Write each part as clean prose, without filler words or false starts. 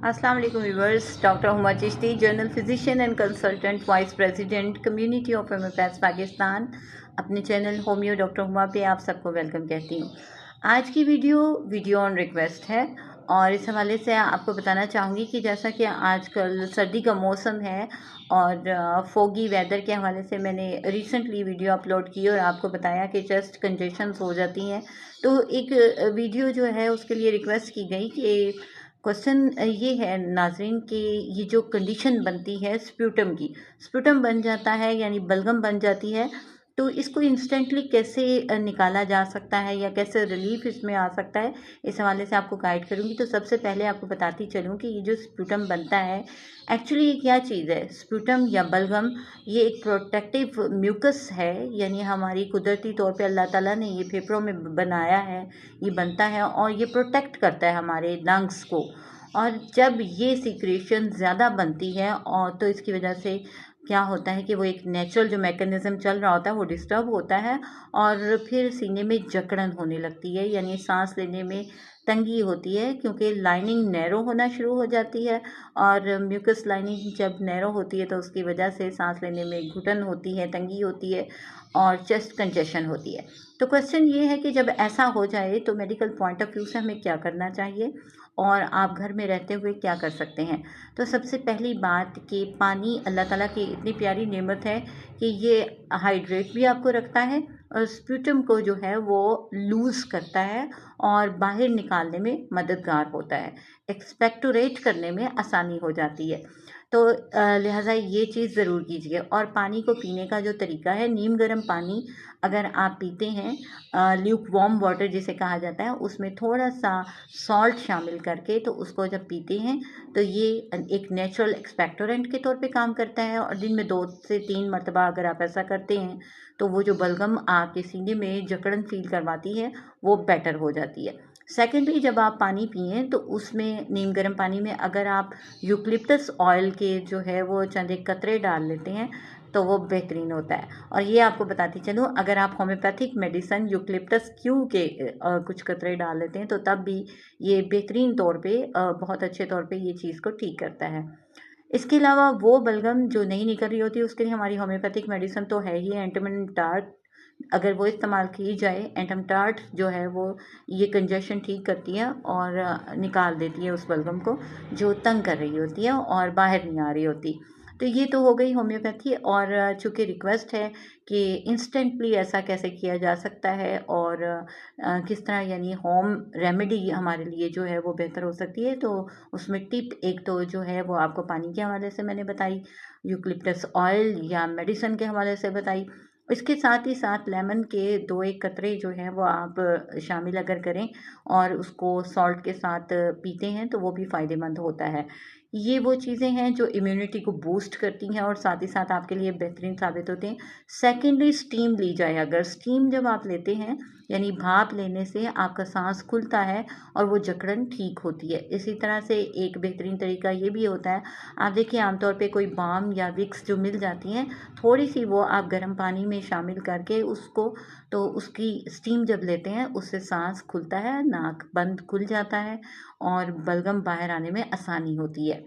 अस्सलाम वालेकुम viewers. Doctor Huma Chishti, general physician and consultant, vice president, community of homeopaths Pakistan, अपने channel homeo doctor Huma पे आप सबको वेलकम कहती हूँ। आज की वीडियो ऑन रिक्वेस्ट है और इस हवाले से आपको बताना चाहूँगी कि जैसा कि आजकल सर्दी का मौसम है और फोगी वेदर के हवाले से मैंने रिसेंटली वीडियो अपलोड की और आपको बताया कि चेस्ट कंजेशंस हो जाती हैं। तो एक वीडियो जो है उसके लिए रिक्वेस्ट की गई कि क्वेश्चन ये है नाजरीन कि ये जो कंडीशन बनती है स्प्यूटम की, स्प्यूटम बन जाता है यानी बलगम बन जाती है, तो इसको इंस्टेंटली कैसे निकाला जा सकता है या कैसे रिलीफ इसमें आ सकता है, इस हवाले से आपको गाइड करूँगी। तो सबसे पहले आपको बताती चलूँ कि ये जो स्प्यूटम बनता है एक्चुअली ये क्या चीज़ है। स्प्यूटम या बलगम ये एक प्रोटेक्टिव म्यूकस है, यानी हमारी कुदरती तौर पे अल्लाह ताला ने ये फेफड़ों में बनाया है, ये बनता है और ये प्रोटेक्ट करता है हमारे लंग्स को। और जब ये सिक्रेशन ज़्यादा बनती है और तो इसकी वजह से क्या होता है कि वो एक नेचुरल जो मैकेनिज़्म चल रहा होता है वो डिस्टर्ब होता है और फिर सीने में जकड़न होने लगती है, यानी सांस लेने में तंगी होती है क्योंकि लाइनिंग नैरो होना शुरू हो जाती है। और म्यूकस लाइनिंग जब नैरो होती है तो उसकी वजह से सांस लेने में घुटन होती है, तंगी होती है और चेस्ट कंजेशन होती है। तो क्वेश्चन ये है कि जब ऐसा हो जाए तो मेडिकल पॉइंट ऑफ व्यू से हमें क्या करना चाहिए और आप घर में रहते हुए क्या कर सकते हैं। तो सबसे पहली बात कि पानी अल्लाह ताला की इतनी प्यारी नेमत है कि ये हाइड्रेट भी आपको रखता है और स्प्यूटम को जो है वो लूज़ करता है और बाहर निकालने में मददगार होता है, एक्सपेक्टोरेट करने में आसानी हो जाती है। तो लिहाजा ये चीज़ ज़रूर कीजिए। और पानी को पीने का जो तरीका है, नीम गर्म पानी अगर आप पीते हैं, ल्यूक वार्म वाटर जिसे कहा जाता है, उसमें थोड़ा सा सॉल्ट शामिल करके तो उसको जब पीते हैं तो ये एक नेचुरल एक्सपेक्टोरेंट के तौर पे काम करता है। और दिन में 2 से 3 मरतबा अगर आप ऐसा करते हैं तो वो जो बलगम आपके सीने में जकड़न फील करवाती है वो बेटर हो जाती है। सेकेंडली, जब आप पानी पिएं तो उसमें नीम गर्म पानी में अगर आप यूकलिप्टस ऑयल के जो है वो चंद एक कतरे डाल लेते हैं तो वो बेहतरीन होता है। और ये आपको बताती चलूँ, अगर आप होम्योपैथिक मेडिसन यूकलिप्टस क्यू के कुछ कतरे डाल लेते हैं तो तब भी ये बेहतरीन तौर पे बहुत अच्छे तौर पे ये चीज़ को ठीक करता है। इसके अलावा वो बलगम जो नहीं निकल रही होती उसके लिए हमारी होम्योपैथिक मेडिसिन तो है ही, एंटोमन टार्ट अगर वो इस्तेमाल की जाए, एंटम टार्ट जो है वो ये कंजेशन ठीक करती है और निकाल देती है उस बलगम को जो तंग कर रही होती है और बाहर नहीं आ रही होती। तो ये तो हो गई होम्योपैथी। और चूँकि रिक्वेस्ट है कि इंस्टेंटली ऐसा कैसे किया जा सकता है और किस तरह यानी होम रेमेडी हमारे लिए जो है वो बेहतर हो सकती है, तो उसमें टिप एक तो जो है वो आपको पानी के हवाले से मैंने बताई, यूकलिप्टस ऑयल या मेडिसिन के हवाले से बताई। इसके साथ ही साथ लेमन के 2-1 कतरे जो हैं वो आप शामिल अगर करें और उसको सॉल्ट के साथ पीते हैं तो वो भी फ़ायदेमंद होता है। ये वो चीज़ें हैं जो इम्यूनिटी को बूस्ट करती हैं और साथ ही साथ आपके लिए बेहतरीन साबित होते हैं। सेकेंडली, स्टीम ली जाए, अगर स्टीम जब आप लेते हैं यानी भाप लेने से आपका सांस खुलता है और वो जकड़न ठीक होती है। इसी तरह से एक बेहतरीन तरीका ये भी होता है, आप देखिए आमतौर पे कोई बाम या विक्स जो मिल जाती हैं, थोड़ी सी वो आप गर्म पानी में शामिल करके उसको, तो उसकी स्टीम जब लेते हैं उससे सांस खुलता है, नाक बंद खुल जाता है और बलगम बाहर आने में आसानी होती है।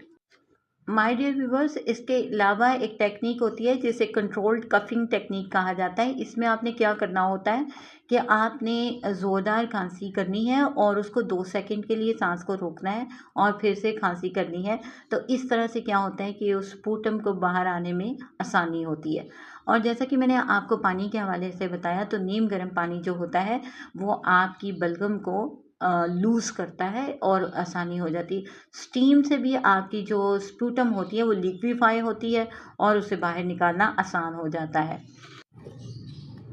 माय डियर व्यूवर्स, इसके अलावा एक टेक्निक होती है जिसे कंट्रोल्ड कफिंग टेक्निक कहा जाता है। इसमें आपने क्या करना होता है कि आपने ज़ोरदार खांसी करनी है और उसको 2 सेकंड के लिए सांस को रोकना है और फिर से खांसी करनी है। तो इस तरह से क्या होता है कि उस स्पूटम को बाहर आने में आसानी होती है। और जैसा कि मैंने आपको पानी के हवाले से बताया, तो नीम गर्म पानी जो होता है वो आपकी बलगम को लूज़ करता है और आसानी हो जाती है। स्टीम से भी आपकी जो स्पूटम होती है वो लिक्विफाई होती है और उसे बाहर निकालना आसान हो जाता है।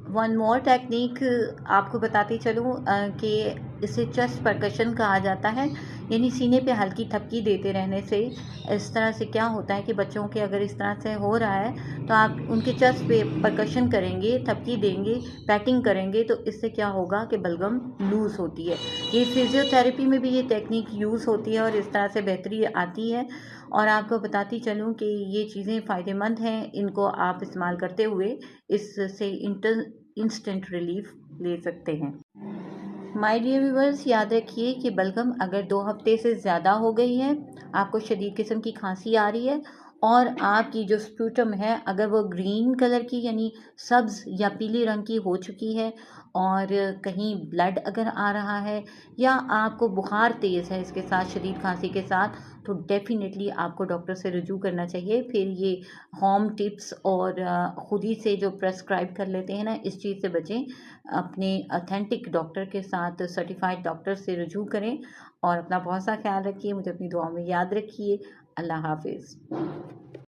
वन मोर टेक्निक आपको बताती चलूँ कि इसे चेस्ट परकशन कहा जाता है, यानी सीने पे हल्की थपकी देते रहने से इस तरह से क्या होता है कि बच्चों के अगर इस तरह से हो रहा है तो आप उनके चेस्ट पे परकशन करेंगे, थपकी देंगे, पैटिंग करेंगे तो इससे क्या होगा कि बलगम लूज़ होती है। ये फिजियोथेरेपी में भी ये टेक्निक यूज़ होती है और इस तरह से बेहतरी आती है। और आपको बताती चलूँ कि ये चीज़ें फ़ायदेमंद हैं, इनको आप इस्तेमाल करते हुए इससे इंस्टेंट रिलीफ ले सकते हैं। माय डियर व्यूवर्स, याद रखिए कि बलगम अगर 2 हफ्ते से ज़्यादा हो गई है, आपको शदीद किस्म की खांसी आ रही है और आपकी जो स्प्यूटम है अगर वो ग्रीन कलर की यानी सब्ज़ या पीले रंग की हो चुकी है और कहीं ब्लड अगर आ रहा है या आपको बुखार तेज़ है इसके साथ शदीद खांसी के साथ, तो डेफ़िनेटली आपको डॉक्टर से रुजू करना चाहिए। फिर ये होम टिप्स और ख़ुद ही से जो प्रेस्क्राइब कर लेते हैं ना, इस चीज़ से बचें। अपने ऑथेंटिक डॉक्टर के साथ, सर्टिफाइड डॉक्टर से रुजू करें और अपना बहुत सा ख्याल रखिए। मुझे अपनी दुआओं में याद रखिए। अल्लाह हाफ़िज़।